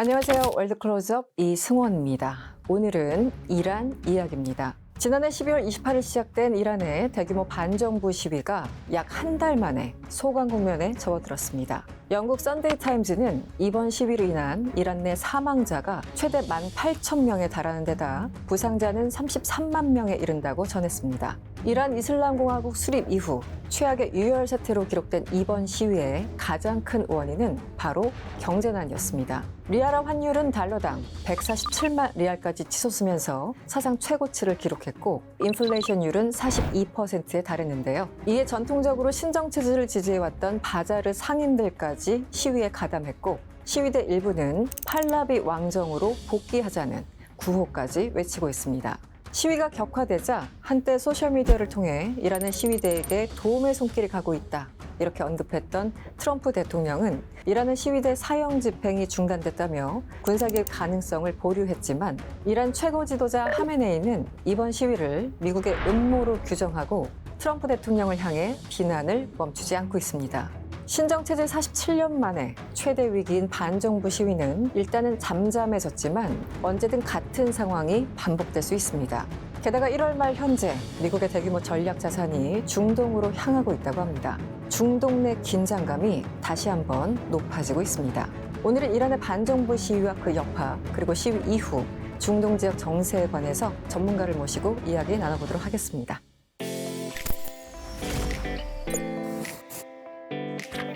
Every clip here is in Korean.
안녕하세요. 월드 클로즈업 이승원입니다. 오늘은 이란 이야기입니다. 지난해 12월 28일 시작된 이란의 대규모 반정부 시위가 약 한 달 만에 소강 국면에 접어들었습니다. 영국 선데이 타임즈는 이번 시위로 인한 이란 내 사망자가 최대 18,000명에 달하는 데다 부상자는 33만 명에 이른다고 전했습니다. 이란 이슬람공화국 수립 이후 최악의 유혈 사태로 기록된 이번 시위의 가장 큰 원인은 바로 경제난이었습니다. 리알화 환율은 달러당 147만 리알까지 치솟으면서 사상 최고치를 기록했고 인플레이션율은 42%에 달했는데요. 이에 전통적으로 신정체제를 지지해왔던 바자르 상인들까지 시위에 가담했고 시위대 일부는 팔라비 왕정으로 복귀하자는 구호까지 외치고 있습니다. 시위가 격화되자 한때 소셜미디어를 통해 이란의 시위대에게 도움의 손길이 가고 있다. 이렇게 언급했던 트럼프 대통령은 이란의 시위대 사형 집행이 중단됐다며 군사개입 가능성을 보류했지만 이란 최고 지도자 하메네이는 이번 시위를 미국의 음모로 규정하고 트럼프 대통령을 향해 비난을 멈추지 않고 있습니다. 신정체제 47년 만에 최대 위기인 반정부 시위는 일단은 잠잠해졌지만 언제든 같은 상황이 반복될 수 있습니다. 게다가 1월 말 현재 미국의 대규모 전략 자산이 중동으로 향하고 있다고 합니다. 중동 내 긴장감이 다시 한번 높아지고 있습니다. 오늘은 이란의 반정부 시위와 그 여파 그리고 시위 이후 중동 지역 정세에 관해서 전문가를 모시고 이야기 나눠보도록 하겠습니다.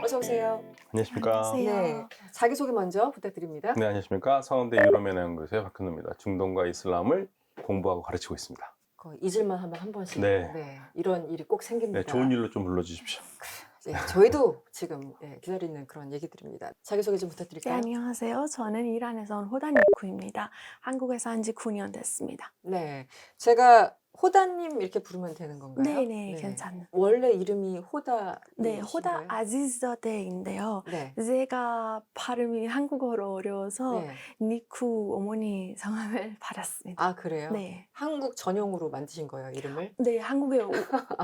어서 오세요. 안녕하십니까. 네, 자기소개 먼저 부탁드립니다. 네, 안녕하십니까. 서원대 유럽연구소의 박현우입니다. 중동과 이슬람을 공부하고 가르치고 있습니다. 잊을만 하면 한 번씩 네. 이런 일이 꼭 생깁니다. 네, 좋은 일로 좀 불러주십시오. 네, 저희도 지금 기다리는 그런 얘기들입니다. 자기소개 좀 네, 부탁드릴까요? 안녕하세요. 저는 이란에서 온 호단 니쿠입니다. 한국에 산 지 9년 됐습니다. 네, 제가 호다님 이렇게 부르면 되는 건가요? 네, 괜찮아요. 원래 이름이 호다. 네, 호다 아지저데인데요. 네. 제가 발음이 한국어로 어려워서 네. 니쿠 어머니 성함을 받았습니다. 아, 그래요? 네. 한국 전용으로 만드신 거예요, 이름을? 네, 한국에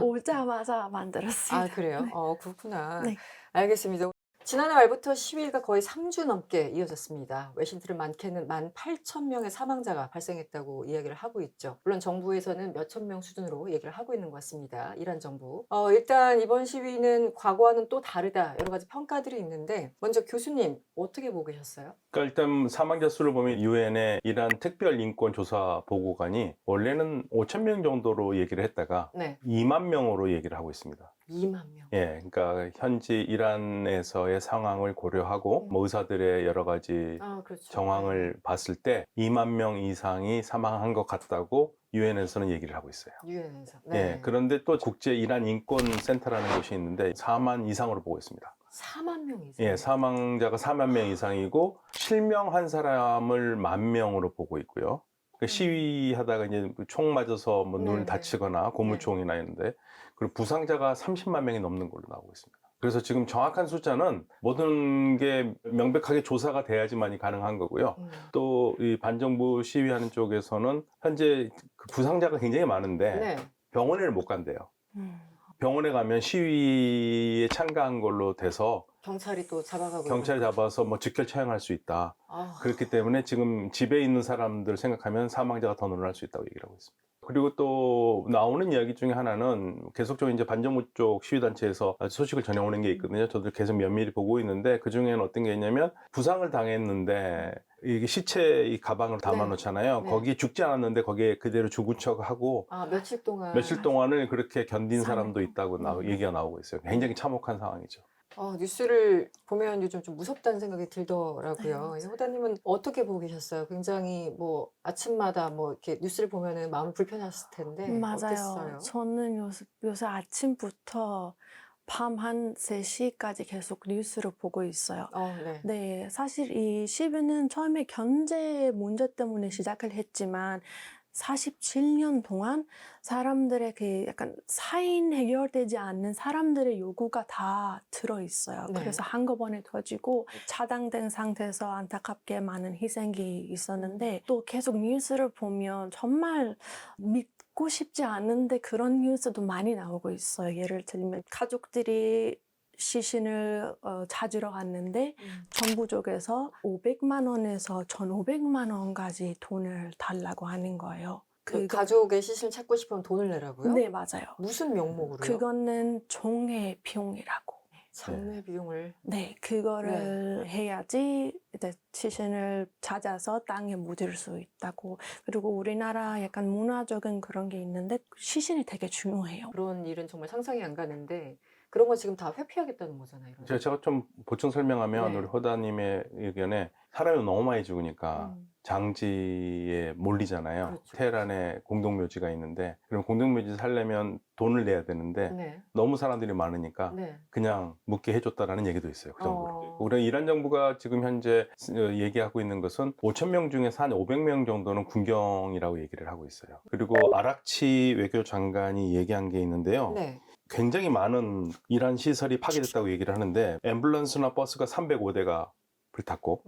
오자마자 만들었습니다. 아, 그래요? 네. 그렇구나. 네. 알겠습니다. 지난해 말부터 시위가 거의 3주 넘게 이어졌습니다. 외신들은 많게는 18,000명의 사망자가 발생했다고 이야기를 하고 있죠. 물론 정부에서는 몇천 명 수준으로 얘기를 하고 있는 것 같습니다. 이란 정부. 일단 이번 시위는 과거와는 또 다르다. 여러 가지 평가들이 있는데 먼저 교수님 어떻게 보고 계셨어요? 그러니까 일단 사망자 수를 보면 유엔의 이란 특별인권조사 보고관이 원래는 5천 명 정도로 얘기를 했다가 네. 2만 명으로 얘기를 하고 있습니다. 2만 명. 예, 그러니까 현지 이란에서의 상황을 고려하고 뭐 의사들의 여러 가지 그렇죠. 정황을 봤을 때 2만 명 이상이 사망한 것 같다고 유엔에서는 얘기를 하고 있어요. 유엔에서. 예, 그런데 또 국제 이란 인권 센터라는 곳이 있는데 4만 이상으로 보고 있습니다. 4만 명 이상. 예, 사망자가 4만 명 이상이고 실명한 사람을 1만 명으로 보고 있고요. 시위하다가 이제 총 맞아서 뭐 눈을 네네. 다치거나 고무총이나 있는데 그리고 부상자가 30만 명이 넘는 걸로 나오고 있습니다. 그래서 지금 정확한 숫자는 모든 게 명백하게 조사가 돼야지만이 가능한 거고요. 또 이 반정부 시위하는 쪽에서는 현재 그 부상자가 굉장히 많은데 네. 병원을 못 간대요. 음. 병원에 가면 시위에 참가한 걸로 돼서 경찰이 또 잡아가고. 경찰이 잡아서 뭐 직결 처형할 수 있다. 그렇기 때문에 지금 집에 있는 사람들 생각하면 사망자가 더 늘어날 수 있다고 얘기를 하고 있습니다. 그리고 또 나오는 이야기 중에 하나는 계속적으로 이제 반정부 쪽 시위단체에서 소식을 전해오는 게 있거든요. 저도 계속 면밀히 보고 있는데 그 중에는 어떤 게 있냐면 부상을 당했는데 이게 시체 이 가방으로 담아 놓잖아요. 네. 거기 죽지 않았는데 거기에 그대로 죽은 척하고 며칠 동안. 며칠 동안을 그렇게 견딘 사람도 사망. 있다고 얘기가 나오고 있어요. 굉장히 참혹한 상황이죠. 뉴스를 보면 요즘 좀 무섭다는 생각이 들더라고요. 네, 호다님은 어떻게 보고 계셨어요? 굉장히 뭐 아침마다 뭐 이렇게 뉴스를 보면은 마음이 불편했을 텐데 맞아요. 어땠어요? 저는 요새 아침부터 밤 한 3시까지 계속 뉴스를 보고 있어요. 네. 네, 사실 이 시위는 처음에 경제 문제 때문에 시작을 했지만 47년 동안 사람들의 그 약간 사인 해결되지 않는 사람들의 요구가 다 들어있어요. 네. 그래서 한꺼번에 터지고 차단된 상태에서 안타깝게 많은 희생이 있었는데 또 계속 뉴스를 보면 정말 믿고 싶지 않은데 그런 뉴스도 많이 나오고 있어요. 예를 들면 가족들이 시신을 찾으러 갔는데 정부 쪽에서 500만 원에서 1,500만 원까지 돈을 달라고 하는 거예요. 그 가족의 시신을 찾고 싶으면 돈을 내라고요? 네, 맞아요. 무슨 명목으로요? 그거는 종의 비용이라고. 장례 비용을. 네, 그거를 해야지 이제 시신을 찾아서 땅에 묻을 수 있다고. 그리고 우리나라 약간 문화적인 그런 게 있는데 시신이 되게 중요해요. 그런 일은 정말 상상이 안 가는데 그런 거 지금 다 회피하겠다는 거잖아요. 이런 제가 좀 보충 설명하면 네. 우리 호다님의 의견에 사람이 너무 많이 죽으니까 음. 장지에 몰리잖아요. 그렇죠. 테헤란에 공동묘지가 있는데 그럼 공동묘지 살려면 돈을 내야 되는데 네. 너무 사람들이 많으니까 네. 그냥 묻게 해줬다라는 얘기도 있어요. 그 정부로. 어. 우리 이란 정부가 지금 현재 얘기하고 있는 것은 5천 명 중에서 한 500명 정도는 군경이라고 얘기를 하고 있어요. 그리고 아락치 외교장관이 얘기한 게 있는데요. 네. 굉장히 많은 이란 시설이 파괴됐다고 얘기를 하는데 앰뷸런스나 버스가 305대가 불탔고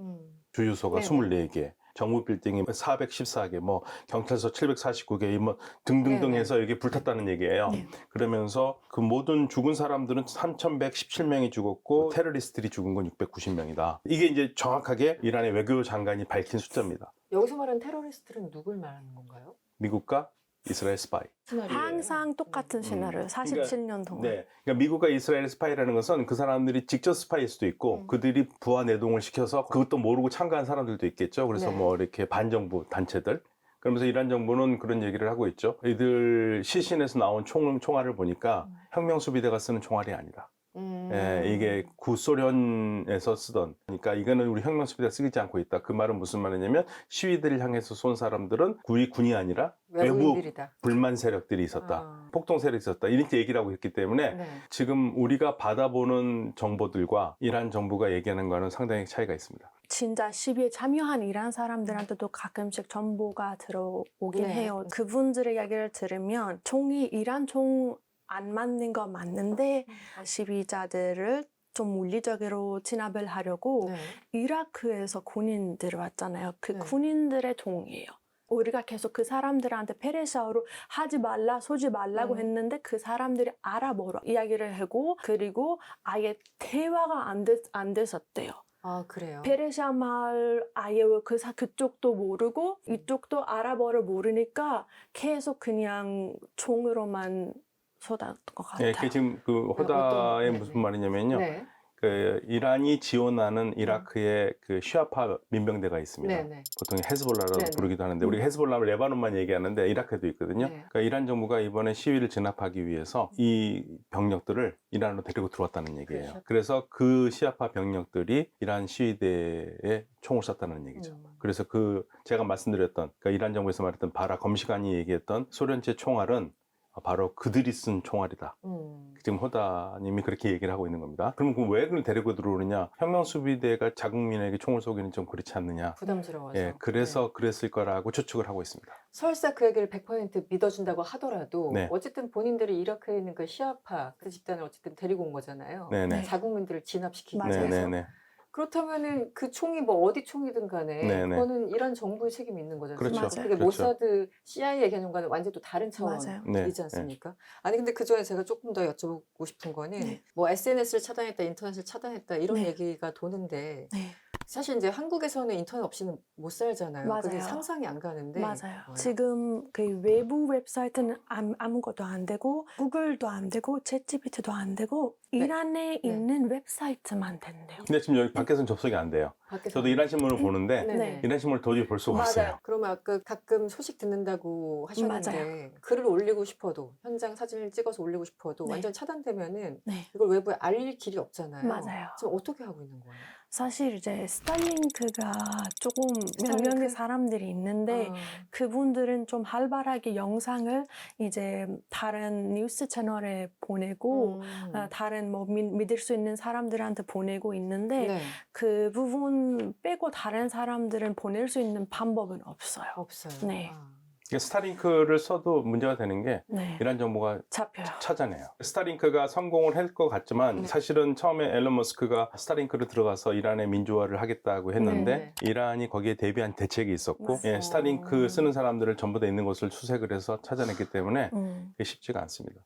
주유소가 네네. 24개, 정부 빌딩이 414개, 뭐 경찰서 749개, 뭐 등등등 네네. 해서 이게 불탔다는 얘기예요. 네. 그러면서 그 모든 죽은 사람들은 3,117명이 죽었고 테러리스트들이 죽은 건 690명이다. 이게 이제 정확하게 이란의 외교 장관이 밝힌 숫자입니다. 여기서 말하는 테러리스트는 누굴 말하는 건가요? 미국과 이스라엘 스파이. 시나리오예요. 항상 똑같은 시나리오. 47년 동안. 네. 그러니까 미국과 이스라엘 스파이라는 것은 그 사람들이 직접 스파이일 수도 있고 그들이 부하 내동을 시켜서 그것도 모르고 참가한 사람들도 있겠죠. 그래서 네. 뭐 이렇게 반정부 단체들. 그러면서 이란 정부는 그런 얘기를 하고 있죠. 이들 시신에서 나온 총알을 보니까 혁명수비대가 쓰는 총알이 아니다. 예, 이게 구소련에서 쓰던, 그러니까 이거는 우리 혁명수비대가 쓰지 않고 있다. 그 말은 무슨 말이냐면 시위대를 향해서 쏜 사람들은 우리 군이 아니라 외부 외부인들이다. 불만 세력들이 있었다. 아. 폭동 세력이 있었다. 이렇게 얘기를 하고 있기 때문에 네. 지금 우리가 받아보는 정보들과 이란 정부가 얘기하는 거는 상당히 차이가 있습니다. 진짜 시위에 참여한 이란 사람들한테도 가끔씩 정보가 들어오긴 네. 해요. 그분들의 이야기를 들으면 총이 이란 총 안 맞는 거 맞는데 시위자들을 좀 물리적으로 진압을 하려고 네. 이라크에서 군인들 왔잖아요. 그 네. 군인들의 총이에요. 우리가 계속 그 사람들한테 페르시아어로 하지 말라, 쏘지 말라고 했는데 그 사람들이 아랍어로 이야기를 하고 그리고 아예 대화가 안 됐었대요. 아, 그래요? 페르시아 말 아예 그쪽도 모르고 이쪽도 아랍어를 모르니까 계속 그냥 총으로만 쏟았던 것 같아요. 예, 그게 지금 그 어떤- 호다의 네, 무슨 네. 말이냐면요. 네. 그 이란이 지원하는 이라크의 그 시아파 민병대가 있습니다. 네, 네. 보통 헤즈볼라라고 네, 네. 부르기도 하는데 우리 헤즈볼라는 레바논만 얘기하는데 이라크에도 있거든요. 네. 그러니까 이란 정부가 이번에 시위를 진압하기 위해서 이 병력들을 이란으로 데리고 들어왔다는 얘기예요. 그렇죠. 그래서 그 시아파 병력들이 이란 시위대에 총을 쐈다는 얘기죠. 그래서 그 제가 말씀드렸던 그러니까 이란 정부에서 말했던 바라 검시관이 얘기했던 소련제 총알은 바로 그들이 쓴 총알이다. 지금 호다님이 그렇게 얘기를 하고 있는 겁니다. 그럼 왜 그걸 데리고 들어오느냐? 혁명수비대가 자국민에게 총을 쏘기는 좀 그렇지 않느냐? 부담스러워서. 예, 그래서 네. 그랬을 거라고 추측을 하고 있습니다. 설사 그 얘기를 100% 믿어준다고 하더라도 네. 어쨌든 본인들이 이라크에 있는 그 시아파 그 집단을 어쨌든 데리고 온 거잖아요. 네네. 자국민들을 진압시키기 맞아요. 위해서. 네네네. 그렇다면은 그 총이 뭐 어디 총이든 간에 네네. 그거는 이란 정부의 책임이 있는 거잖아요. 그렇죠. 맞아요. 그게 그렇죠. 모사드, CIA 개념과는 완전 또 다른 맞아요. 차원이지 네. 않습니까? 아니 근데 그 전에 제가 조금 더 여쭤보고 싶은 거는 네. 뭐 SNS를 차단했다, 인터넷을 차단했다 이런 네. 얘기가 도는데 네. 사실 이제 한국에서는 인터넷 없이는 못 살잖아요. 그게 맞아요. 상상이 안 가는데. 맞아요. 뭐예요? 지금 그 외부 웹사이트는 아무것도 안 되고 구글도 안 되고 챗GPT도 안 되고 이란에 있는 웹사이트만 된대요. 근데 지금 여기 밖에서는 접속이 안 돼요. 밖에서 저도 이란 신문을 보는데 네네. 이란 신문을 도저히 볼 수가 없어요. 맞아요. 그러면 아까 가끔 소식 듣는다고 하셨는데 글을 올리고 싶어도 현장 사진을 찍어서 올리고 싶어도 네. 완전 차단되면은 네. 이걸 외부에 알릴 길이 없잖아요. 맞아요. 지금 어떻게 하고 있는 거예요? 사실 이제 스타링크가 조금 몇 스타링크? 명의 사람들이 있는데 아, 그분들은 좀 활발하게 영상을 이제 다른 뉴스 채널에 보내고 다른 뭐 믿을 수 있는 사람들한테 보내고 있는데 네, 그 부분 빼고 다른 사람들은 보낼 수 있는 방법은 없어요. 없어요. 네. 아. 스타링크를 써도 문제가 되는 게 네. 이란 정부가 잡혀요. 찾아내요. 스타링크가 성공을 할 것 같지만 네. 사실은 처음에 앨런 머스크가 스타링크를 들어가서 이란의 민주화를 하겠다고 했는데 네. 이란이 거기에 대비한 대책이 있었고 맞아요. 스타링크 쓰는 사람들을 전부 다 있는 것을 수색을 해서 찾아냈기 때문에 음. 그게 쉽지가 않습니다.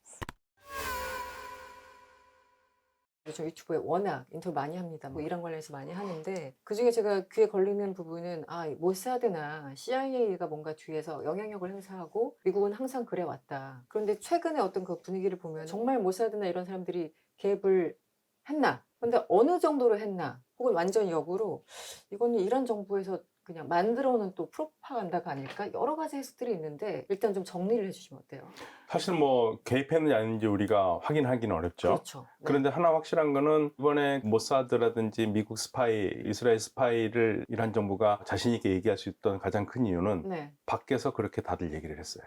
요즘 유튜브에 워낙 인터뷰 많이 합니다. 뭐 이란 관련해서 많이 하는데 그중에 제가 귀에 걸리는 부분은 모사드나 CIA가 뭔가 뒤에서 영향력을 행사하고 미국은 항상 그래 왔다. 그런데 최근에 어떤 그 분위기를 보면 정말 모사드나 이런 사람들이 개입을 했나? 근데 어느 정도로 했나? 혹은 완전 역으로 이거는 이란 정부에서 그냥 만들어 놓은 또 프로파간다가 아닐까? 여러 가지 해석들이 있는데 일단 좀 정리를 해주시면 어때요? 사실 뭐 개입했는지 아닌지 우리가 확인하기는 어렵죠. 그렇죠. 네. 그런데 하나 확실한 거는 이번에 모사드라든지 미국 스파이, 이스라엘 스파이를 이란 정부가 자신 있게 얘기할 수 있던 가장 큰 이유는 네. 밖에서 그렇게 다들 얘기를 했어요.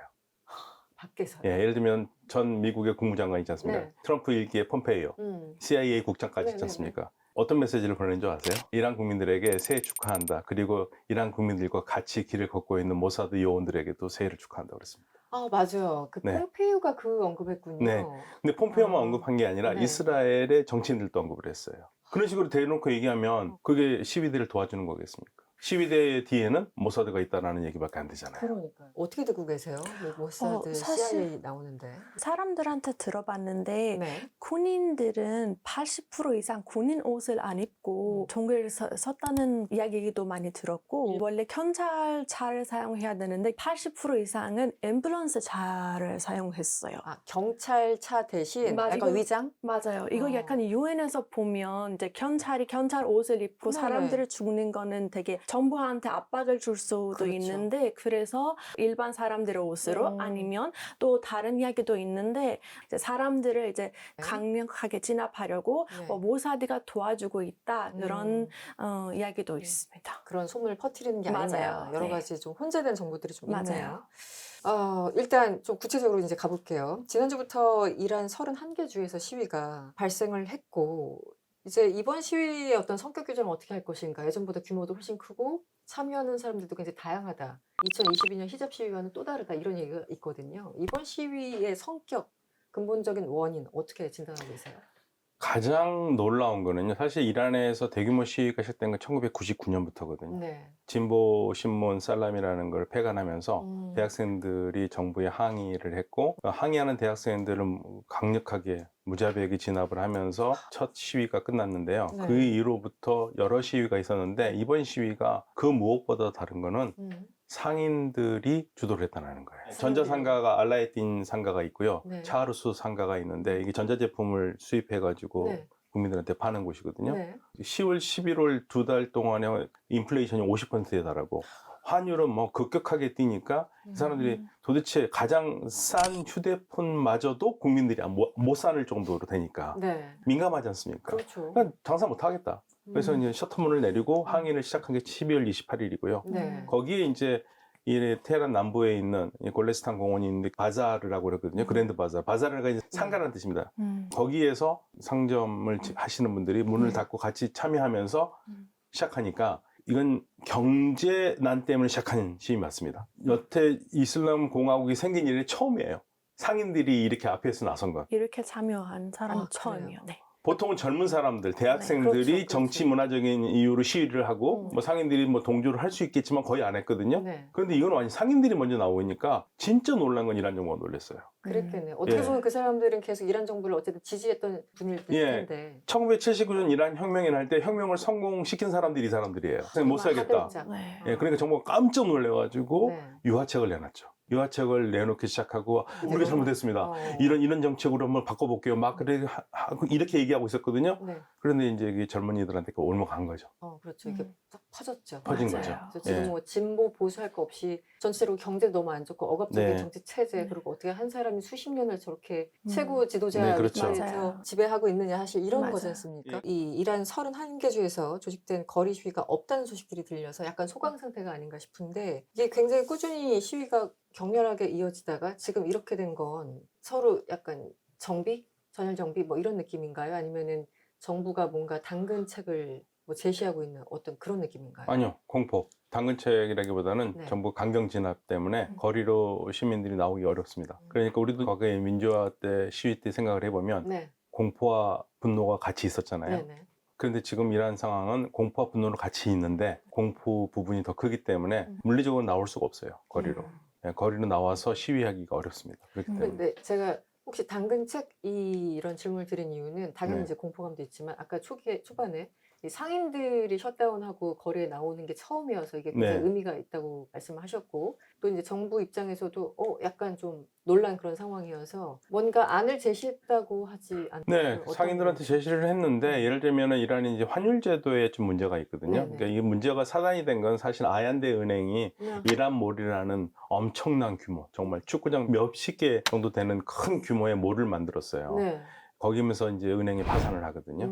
밖에서요. 예, 예를 들면 전 미국의 국무장관 있지 않습니까? 네. 트럼프 일기의 폼페이오, CIA 국장까지 있지 네네네. 않습니까? 어떤 메시지를 보낸 줄 아세요? 이란 국민들에게 새해 축하한다. 그리고 이란 국민들과 같이 길을 걷고 있는 모사드 요원들에게도 새해를 축하한다 그랬습니다. 맞아요. 그 네. 폼페이오가 그 언급했군요. 네. 근데 폼페이오만 언급한 게 아니라 네. 이스라엘의 정치인들도 언급을 했어요. 그런 식으로 대놓고 얘기하면 그게 시위대를 도와주는 거겠습니까? 시위대의 뒤에는 모사드가 있다는 얘기밖에 안 되잖아요. 그러니까요. 어떻게 듣고 계세요? 뭐 모사드, 사실- CIA 나오는데. 사람들한테 들어봤는데 네. 군인들은 80% 이상 군인 옷을 안 입고 종교를 썼다는 이야기도 많이 들었고 원래 경찰차를 사용해야 되는데 80% 이상은 앰뷸런스 차를 사용했어요. 경찰차 대신 맞아, 약간 이거- 위장? 맞아요. 이거 약간 유엔에서 보면 이제 경찰이 경찰 옷을 입고 네네. 사람들을 죽는 거는 되게 정부한테 압박을 줄 수도 그렇죠. 있는데 그래서 일반 사람들의 옷으로 아니면 또 다른 이야기도 있는데 이제 사람들을 이제 네. 강력하게 진압하려고 네. 모사드가 도와주고 있다 그런 이야기도 네. 있습니다. 그런 소문을 퍼뜨리는 게 아니냐. 맞아요. 여러 네. 가지 좀 혼재된 정보들이 좀 있네요. 맞아요. 일단 좀 구체적으로 이제 가볼게요. 지난주부터 이란 31개 주에서 시위가 발생을 했고, 이제 이번 시위의 어떤 성격 규정을 어떻게 할 것인가. 예전보다 규모도 훨씬 크고, 참여하는 사람들도 굉장히 다양하다. 2022년 히잡 시위와는 또 다르다. 이런 얘기가 있거든요. 이번 시위의 성격, 근본적인 원인, 어떻게 진단하고 계세요? 가장 놀라운 거는요. 사실 이란에서 대규모 시위가 시작된 건 1999년부터거든요. 네. 진보 신문 살람이라는 걸 폐간하면서 대학생들이 정부에 항의를 했고 항의하는 대학생들은 강력하게 무자비하게 진압을 하면서 첫 시위가 끝났는데요. 네. 그 이후로부터 여러 시위가 있었는데 이번 시위가 그 무엇보다 다른 거는 상인들이 주도를 했다는 거예요. 전자상가가 알라에딘 상가가 있고요. 네. 차하루스 상가가 있는데 이게 전자제품을 수입해가지고 네. 국민들한테 파는 곳이거든요. 네. 10월, 11월 두 달 동안에 인플레이션이 50%에 달하고 환율은 뭐 급격하게 뛰니까 이 사람들이 도대체 가장 싼 휴대폰마저도 국민들이 못 사는 정도로 되니까 네. 민감하지 않습니까? 그렇죠. 그러니까 장사 못 하겠다. 그래서 이제 셔터문을 내리고 항의를 시작한 게 12월 28일이고요. 네. 거기에 이제 이 테헤란 남부에 있는 이 골레스탄 공원이 있는데 바자르라고 그러거든요. 그랜드 바자르. 바자르가 이제 상가라는 뜻입니다. 거기에서 상점을 하시는 분들이 문을 닫고 같이 참여하면서 시작하니까 이건 경제난 때문에 시작한 시위 맞습니다. 여태 이슬람 공화국이 생긴 일이 처음이에요. 상인들이 이렇게 앞에서 나선 건. 이렇게 참여한 사람이 그래요? 처음이에요. 네. 보통은 젊은 사람들, 대학생들이 그렇죠, 정치 문화적인 이유로 시위를 하고 뭐 상인들이 뭐 동조를 할 수 있겠지만 거의 안 했거든요. 네. 그런데 이건 완전 상인들이 먼저 나오니까 진짜 놀란 건 이란 정부가 놀랐어요. 그랬겠네요. 어떻게 예. 보면 그 사람들은 계속 이란 정부를 어쨌든 지지했던 분일 예. 텐데. 1979년 이란 혁명이 날 때 혁명을 성공시킨 사람들이 이 사람들이에요. 못 살겠다. 네. 예, 그러니까 정부가 깜짝 놀래가지고 네. 유화책을 내놨죠. 유화책을 내놓기 시작하고 우리가 잘못했습니다. 이런 정책으로 한번 바꿔볼게요. 막 그래 이렇게 얘기하고 있었거든요. 네. 그런데 이제 이게 젊은이들한테 올먹한 거죠. 그렇죠. 이게 쫙 퍼졌죠. 퍼진 맞아요. 거죠. 그래서 지금 예. 뭐 진보 보수할 거 없이 전체로 경제도 너무 안 좋고 억압적인 네. 정치 체제 네. 그리고 어떻게 한 사람이 수십 년을 저렇게 최고 지도자 네, 그렇죠. 위치에서 맞아요. 지배하고 있느냐 사실 이런 맞아요. 거지 않습니까? 예. 이 이란 31개 주에서 조직된 거리 시위가 없다는 소식들이 들려서 약간 소강 상태가 아닌가 싶은데 이게 굉장히 꾸준히 시위가 격렬하게 이어지다가 지금 이렇게 된 건 서로 약간 정비? 전열 정비 뭐 이런 느낌인가요? 아니면은 정부가 뭔가 당근책을 뭐 제시하고 있는 어떤 그런 느낌인가요? 아니요, 공포. 당근책이라기보다는 네. 정부 강경 진압 때문에 거리로 시민들이 나오기 어렵습니다. 그러니까 우리도 과거에 민주화 때 시위 때 생각을 해보면 네. 공포와 분노가 같이 있었잖아요. 네네. 그런데 지금 이러한 상황은 공포와 분노로 같이 있는데 공포 부분이 더 크기 때문에 물리적으로 나올 수가 없어요. 거리로. 예, 거리로 나와서 시위하기가 어렵습니다. 그렇기 때문에. 근데 제가 혹시 당근책 이런 질문을 드린 이유는 당연히 네. 이제 공포감도 있지만 아까 초반에 이 상인들이 셧다운하고 거리에 나오는 게 처음이어서 이게 굉장히 네. 의미가 있다고 말씀하셨고 또 이제 정부 입장에서도 약간 좀 놀란 그런 상황이어서 뭔가 안을 제시했다고 하지 않나요? 네, 어떤 상인들한테 부분이? 제시를 했는데 예를 들면은 이란이 이제 환율 제도에 좀 문제가 있거든요. 네네. 그러니까 이게 문제가 사단이 된 건 사실 아얀데 은행이 네. 이란몰이라는 엄청난 규모, 정말 축구장 몇십 개 정도 되는 큰 규모의 몰을 만들었어요. 네. 거기면서 이제 은행이 파산을 하거든요.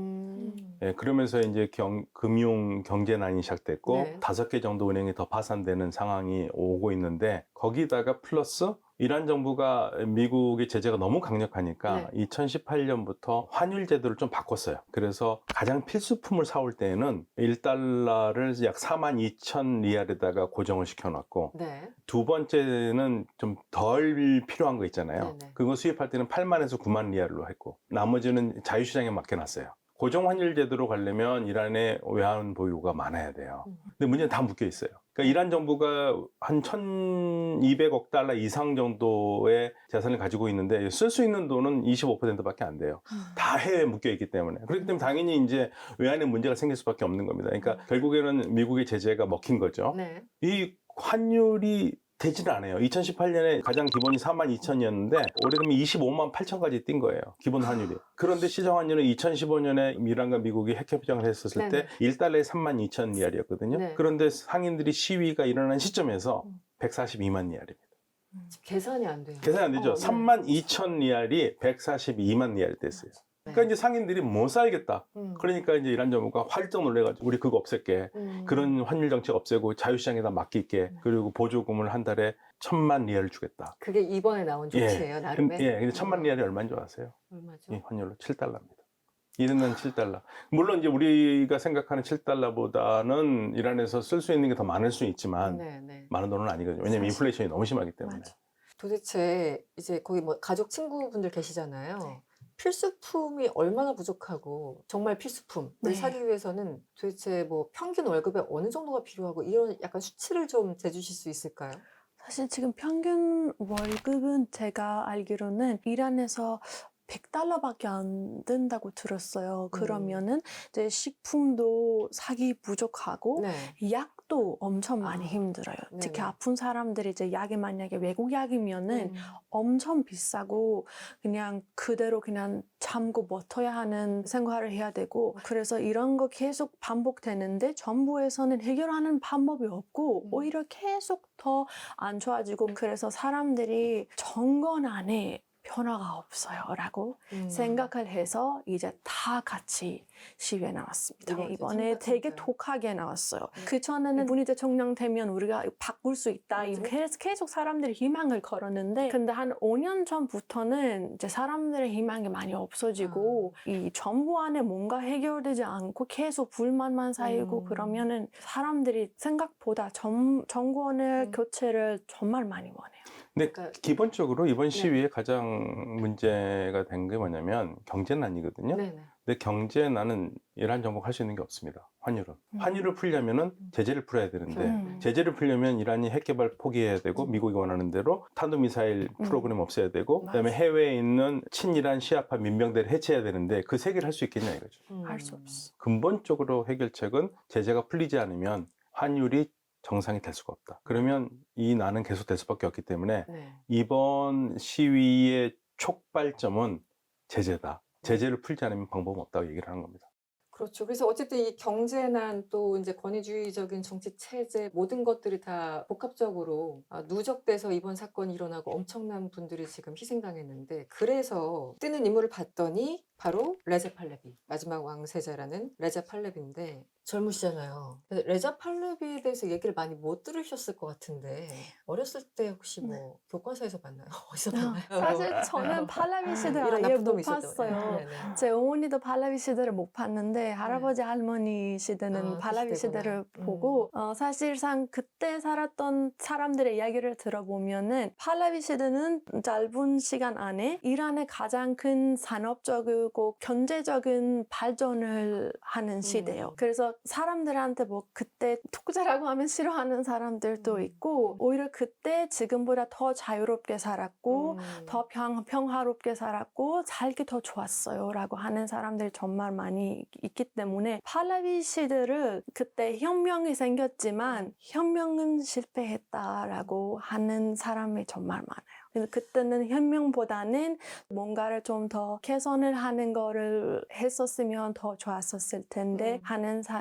예, 그러면서 이제 금융 경제난이 시작됐고 네. 5개 정도 은행이 더 파산되는 상황이 오고 있는데 거기다가 플러스 이란 정부가 미국의 제재가 너무 강력하니까 2018년부터 환율 제도를 좀 바꿨어요. 그래서 가장 필수품을 사올 때에는 1달러를 약 42,000 리알에다가 고정을 시켜놨고 네. 두 번째는 좀 덜 필요한 거 있잖아요. 네네. 그거 수입할 때는 8만에서 9만 리알로 했고 나머지는 자유시장에 맡겨놨어요. 고정 환율 제도로 가려면 이란의 외환 보유가 많아야 돼요. 근데 문제는 다 묶여 있어요. 그러니까 이란 정부가 한 1,200억 달러 이상 정도의 재산을 가지고 있는데 쓸 수 있는 돈은 25%밖에 안 돼요. 다 해외에 묶여 있기 때문에. 그렇기 때문에 당연히 이제 외환에 문제가 생길 수밖에 없는 겁니다. 그러니까 결국에는 미국의 제재가 먹힌 거죠. 네. 이 환율이 되지는 않아요. 2018년에 가장 기본이 42,000이었는데 올해 되면 25만 8천까지 뛴 거예요. 기본 환율이. 그런데 시장 환율은 2015년에 이란과 미국이 핵협정을 했었을 때 1달러에 32,000 리알이었거든요. 네. 그런데 상인들이 시위가 일어난 시점에서 142만 리알입니다. 계산이 안 돼요. 계산이 안 되죠. 네. 32,000 리알이 142만 리알이 됐어요. 그러니까 이제 상인들이 못 살겠다. 그러니까 이제 이란 정부가 활짝 놀래가지고 우리 그거 없앨게. 그런 환율 정책 없애고 자유시장에다 맡길게. 그리고 보조금을 한 달에 1,000만 리알을 주겠다. 그게 이번에 나온 조치예요, 나름의? 근데 1,000만 리알이 얼마인 줄 아세요? 얼마죠? 이 환율로 7달러입니다. 이르는 7달러. 물론 이제 우리가 생각하는 7달러보다는 이란에서 쓸 수 있는 게 더 많을 수 있지만 네. 많은 돈은 아니거든요. 왜냐면 사실- 인플레이션이 너무 심하기 때문에. 맞아. 도대체 이제 거기 뭐 가족 친구분들 계시잖아요. 네. 필수품이 얼마나 부족하고 정말 필수품을 네. 사기 위해서는 도대체 뭐 평균 월급에 어느 정도가 필요하고 이런 약간 수치를 좀 대주실 수 있을까요? 사실 지금 평균 월급은 제가 알기로는 이란에서 100달러밖에 안 된다고 들었어요. 그러면은 이제 식품도 사기 부족하고 네. 약도 엄청 많이 아, 힘들어요. 네네. 특히 아픈 사람들이 이제 약이 만약에 외국 약이면은 음. 엄청 비싸고 그냥 그대로 그냥 참고 버텨야 하는 생활을 해야 되고 그래서 이런 거 계속 반복되는데 정부에서는 해결하는 방법이 없고 오히려 계속 더 안 좋아지고 그래서 사람들이 정권 안에 변화가 없어요 라고 생각을 해서 이제 다 같이 시위에 나왔습니다. 이번에 되게 독하게 나왔어요. 그 전에는 문희 대통령 되면 우리가 바꿀 수 있다. 계속 사람들이 희망을 걸었는데 근데 한 5년 전부터는 이제 사람들의 희망이 많이 없어지고 이 정부 안에 뭔가 해결되지 않고 계속 불만만 쌓이고 그러면은 사람들이 생각보다 정권의 교체를 정말 많이 원해요. 근데 그러니까- 기본적으로 이번 시위의 가장 문제가 된 게 뭐냐면 경제난이거든요. 네네. 근데 경제난은 이란 정부가 할 수 있는 게 없습니다. 환율은. 환율을 풀려면은 제재를 풀어야 되는데 제재를 풀려면 이란이 핵 개발 포기해야 되고 미국이 원하는 대로 탄도미사일 프로그램 없애야 되고 그다음에 해외에 있는 친이란 시아파 민병대를 해체해야 되는데 그 세 개를 할 수 있겠냐 이거죠. 할 수 없어. 근본적으로 해결책은 제재가 풀리지 않으면 환율이 정상이 될 수가 없다. 그러면 이 난은 계속될 수밖에 없기 때문에 네. 이번 시위의 촉발점은 제재다. 제재를 풀지 않으면 방법은 없다고 얘기를 하는 겁니다. 그렇죠. 그래서 어쨌든 이 경제난 또 이제 권위주의적인 정치 체제 모든 것들이 다 복합적으로 누적돼서 이번 사건이 일어나고 엄청난 분들이 지금 희생당했는데 그래서 뜨는 인물을 봤더니 바로 레자 팔레비 마지막 왕세자라는 레자 팔레비인데 젊으시잖아요. 그래서 레자 팔레비에 대해서 얘기를 많이 못 들으셨을 것 같은데 어렸을 때 혹시 뭐 교과서에서 봤나요? 어디서 봤나요? 사실 저는 팔레비 시대를 이런 아예 나쁜 못 놈이 있었죠. 봤어요. 네네. 제 어머니도 팔레비 시대를 못 봤는데 할아버지 할머니 시대는 그 팔레비 시대구나. 시대를 보고 사실상 그때 살았던 사람들의 이야기를 들어보면은 팔레비 시대는 짧은 시간 안에 이란의 가장 큰 산업적이고 바꾸고 경제적인 발전을 하는 시대예요. 그래서 사람들한테 뭐 그때 독재라고 하면 싫어하는 사람들도 있고 오히려 그때 지금보다 더 자유롭게 살았고 더 평화롭게 살았고 살기 더 좋았어요 라고 하는 사람들이 정말 많이 있기 때문에 팔라비 시대를 그때 혁명이 생겼지만 혁명은 실패했다라고 하는 사람이 정말 많아요. 그래서 그때는 혁명보다는 뭔가를 좀 더 개선을 하는 거를 했었으면 더 좋았었을 텐데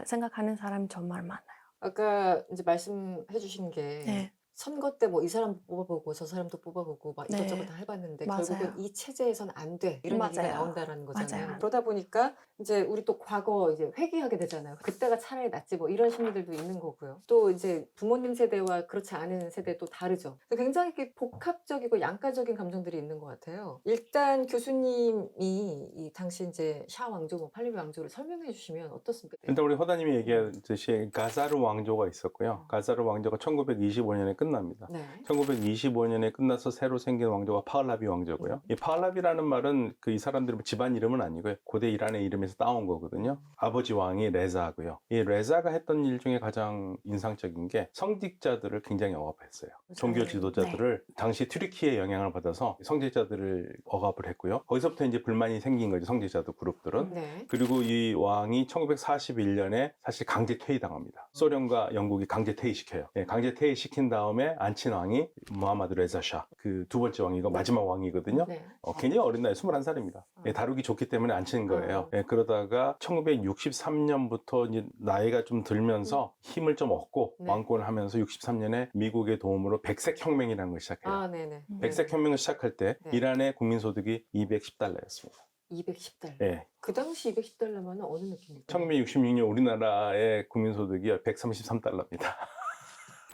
생각하는 사람이 정말 많아요. 아까 이제 말씀해 주신 게 네. 선거 때 뭐 이 사람 뽑아보고 저 사람도 뽑아보고 막 네. 이것저것 다 해봤는데 맞아요. 결국은 이 체제에선 안 돼. 이런 얘기가 맞아요. 나온다라는 거잖아요. 맞아요. 그러다 보니까 이제 우리 또 과거 이제 회귀하게 되잖아요. 그때가 차라리 낫지 뭐 이런 심리들도 있는 거고요. 또 이제 부모님 세대와 그렇지 않은 세대도 다르죠. 굉장히 이렇게 복합적이고 양가적인 감정들이 있는 것 같아요. 일단 교수님이 이 당시 이제 샤 왕조, 뭐 팔리비 왕조를 설명해 주시면 어떻습니까? 일단 우리 허다님이 얘기했듯이 가자르 왕조가 있었고요. 가자르 왕조가 1925년에 끝납니다. 네. 1925년에 끝나서 새로 생긴 왕조가 파hlavi 왕조고요. 이 파hlavi라는 말은 그 이 사람들의 집안 이름은 아니고요. 고대 이란의 이름에서 따온 거거든요. 아버지 왕이 레자고요. 이 레자가 했던 일 중에 가장 인상적인 게 성직자들을 굉장히 억압했어요. 종교 지도자들을 당시 튀르키의 영향을 받아서 성직자들을 억압을 했고요. 거기서부터 이제 불만이 생긴 거죠. 성직자들 그룹들은. 네. 그리고 이 왕이 1941년에 사실 강제 퇴위당합니다. 소련과 영국이 강제 퇴위시켜요. 강제 퇴위시킨 다음에 앉힌 왕이 무하마드 레자 샤, 그 두 번째 왕이고 마지막 왕이거든요. 네. 굉장히 어린 나이 21살입니다. 다루기 좋기 때문에 앉힌 거예요. 그러다가 1963년부터 이제 나이가 좀 들면서 힘을 좀 얻고 네. 왕권을 하면서 63년에 미국의 도움으로 백색혁명이라는 걸 시작해요. 아, 네네. 백색혁명을 시작할 때 네. 이란의 국민소득이 210달러였습니다. 210달러. 예. 그 당시 210달러면 어느 느낌일까요? 1966년 우리나라의 국민소득이 133달러입니다.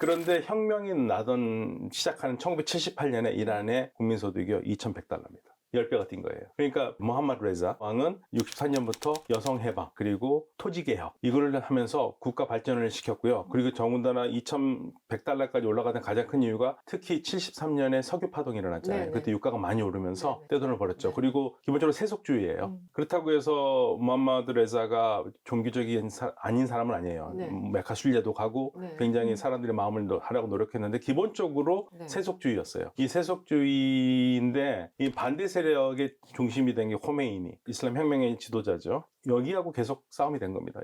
그런데 혁명이 시작하는 1978년에 이란의 국민소득이 2100달러입니다. 10배가 뛴 거예요. 그러니까 무함마드 레자 왕은 64년부터 여성 해방 그리고 토지 개혁 이걸 하면서 국가 발전을 시켰고요. 그리고 더군다나 2100달러까지 올라가는 가장 큰 이유가 특히 73년에 석유 파동이 일어났잖아요. 네네. 그때 유가가 많이 오르면서 네네. 떼돈을 벌었죠. 네. 그리고 기본적으로 세속주의예요. 그렇다고 해서 무함마드 레자가 종교적인 아닌 사람은 아니에요. 네. 메카 순례도 가고 네. 굉장히 사람들의 마음을 하려고 노력했는데 기본적으로 네. 세속주의였어요. 이 세속주의인데 이 반대 세력의 중심이 된 게 호메이니, 이슬람 혁명의 지도자죠. 여기하고 계속 싸움이 된 겁니다.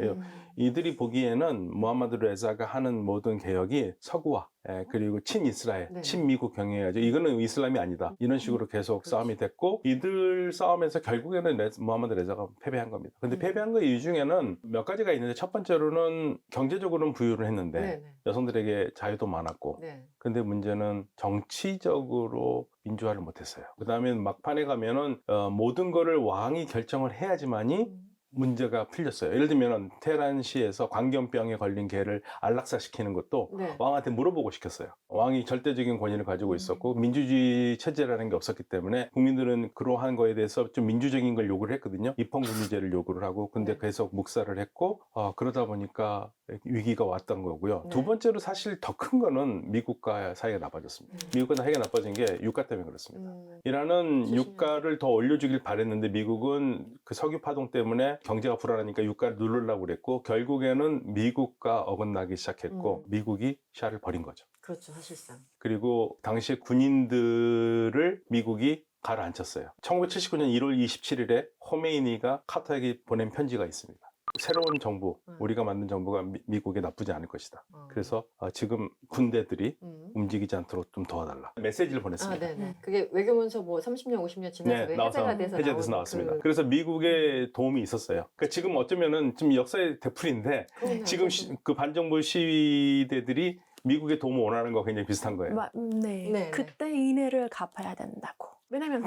이들이 보기에는 무함마드 레자가 하는 모든 개혁이 서구화, 그리고 친이스라엘, 네. 친미국 경영이죠. 이거는 이슬람이 아니다. 이런 식으로 계속 그렇지. 싸움이 됐고 이들 싸움에서 결국에는 무함마드 레자가 패배한 겁니다. 근데 패배한 거 이유 중에는 몇 가지가 있는데 첫 번째로는 경제적으로는 부유를 했는데 네네. 여성들에게 자유도 많았고 네. 근데 문제는 정치적으로 민주화를 못했어요. 그 다음에 막판에 가면은 모든 거를 왕이 결정을 해야지만이 문제가 풀렸어요. 예를 들면 테헤란시에서 광견병에 걸린 개를 안락사시키는 것도 네. 왕한테 물어보고 시켰어요. 왕이 절대적인 권위를 가지고 있었고 민주주의 체제라는 게 없었기 때문에 국민들은 그러한 거에 대해서 좀 민주적인 걸 요구를 했거든요. 입헌군주제를 요구를 하고 근데 네. 계속 묵살을 했고 그러다 보니까 위기가 왔던 거고요. 네. 두 번째로 사실 더 큰 거는 미국과 사이가 나빠졌습니다. 미국과 사이가 나빠진 게 유가 때문에 그렇습니다. 이란은 70년. 유가를 더 올려주길 바랬는데 미국은 그 석유 파동 때문에 경제가 불안하니까 유가를 누르려고 그랬고 결국에는 미국과 어긋나기 시작했고 미국이 샤를 버린 거죠. 그렇죠, 사실상. 그리고 당시 군인들을 미국이 가라앉혔어요. 1979년 1월 27일에 호메이니가 카터에게 보낸 편지가 있습니다. 새로운 정부, 우리가 만든 정부가 미국에 나쁘지 않을 것이다. 그래서 지금 군대들이 움직이지 않도록 좀 도와달라. 메시지를 보냈습니다. 아, 네네. 그게 외교문서 뭐 30년, 50년 지나서 왜 해제가 돼서 해제돼서 나왔습니다. 그래서 미국의 도움이 있었어요. 그러니까 지금 어쩌면은 지금 역사의 되풀이인데 지금 그 반정부 시위대들이 미국의 도움을 원하는 거 굉장히 비슷한 거예요. 네. 네. 그때 인해를 갚아야 된다고. 왜냐면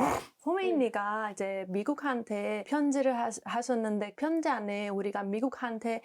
호메이니가 이제 미국한테 편지를 하셨는데 편지 안에 우리가 미국한테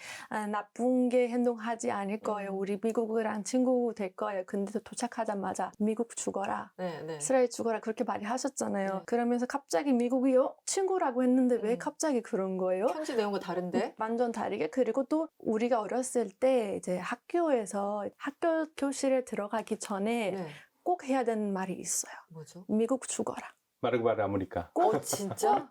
나쁜 게 행동하지 않을 거예요. 우리 미국이랑 친구 될 거예요. 근데 도착하자마자 미국 죽어라. 네, 네. 이스라엘 죽어라. 그렇게 많이 하셨잖아요. 네. 그러면서 갑자기 미국이 친구라고 했는데 왜 갑자기 그런 거예요? 편지 내용과 다른데? 완전 다르게. 그리고 또 우리가 어렸을 때 이제 학교에서 학교 교실에 들어가기 전에 네. 꼭 해야 되는 말이 있어요. 뭐죠? 미국 죽어라. 마르그바르 아메리카. 진짜?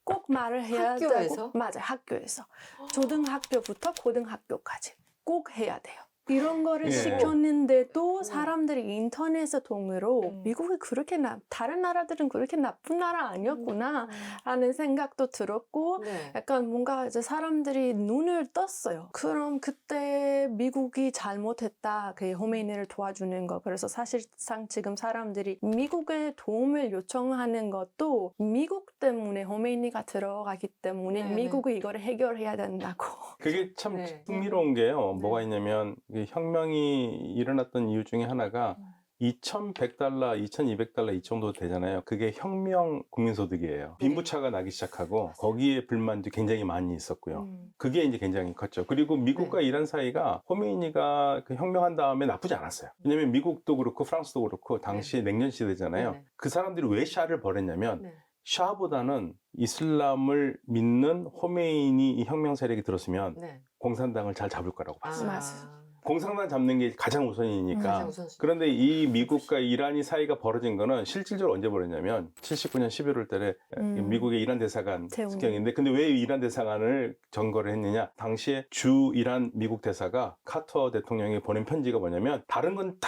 꼭 말을 해야 학교에서? 되고 맞아요. 학교에서. 초등학교부터 고등학교까지 꼭 해야 돼요. 이런 거를 예. 시켰는데도 사람들이 인터넷에 통으로 음. 미국이 그렇게 다른 나라들은 그렇게 나쁜 나라 아니었구나 라는 생각도 들었고 네. 약간 뭔가 이제 사람들이 눈을 떴어요. 그럼 그때 미국이 잘못했다. 그 호메이니를 도와주는 거. 그래서 사실상 지금 사람들이 미국의 도움을 요청하는 것도 미국 때문에 호메이니가 들어가기 때문에 네네. 미국이 이거를 해결해야 된다고. 그게 참 네. 흥미로운 게요. 네. 뭐가 있냐면 이 혁명이 일어났던 이유 중에 하나가 2,100달러, 2,200달러 이 정도 되잖아요. 그게 혁명 국민소득이에요. 네. 빈부차가 나기 시작하고 거기에 불만도 굉장히 많이 있었고요. 음. 그게 이제 굉장히 컸죠. 그리고 미국과 네. 이란 사이가 호메이니가 그 혁명한 다음에 나쁘지 않았어요. 왜냐면 미국도 그렇고 프랑스도 그렇고 당시에 냉전 시대잖아요. 네네. 그 사람들이 왜 샤를 버렸냐면 네. 샤보다는 이슬람을 믿는 호메이니 이 혁명 세력이 들었으면 네. 공산당을 잘 잡을 거라고 봤어요. 맞아요. 공산당 잡는 게 가장 우선이니까. 가장 우선순위. 그런데 이 미국과 이란이 사이가 벌어진 거는 실질적으로 언제 벌어졌냐면 79년 11월 달에 미국의 이란 대사관 태우는. 습격인데 근데 왜 이란 대사관을 점거를 했느냐? 당시에 주 이란 미국 대사가 카터 대통령이 보낸 편지가 뭐냐면 다른 건 다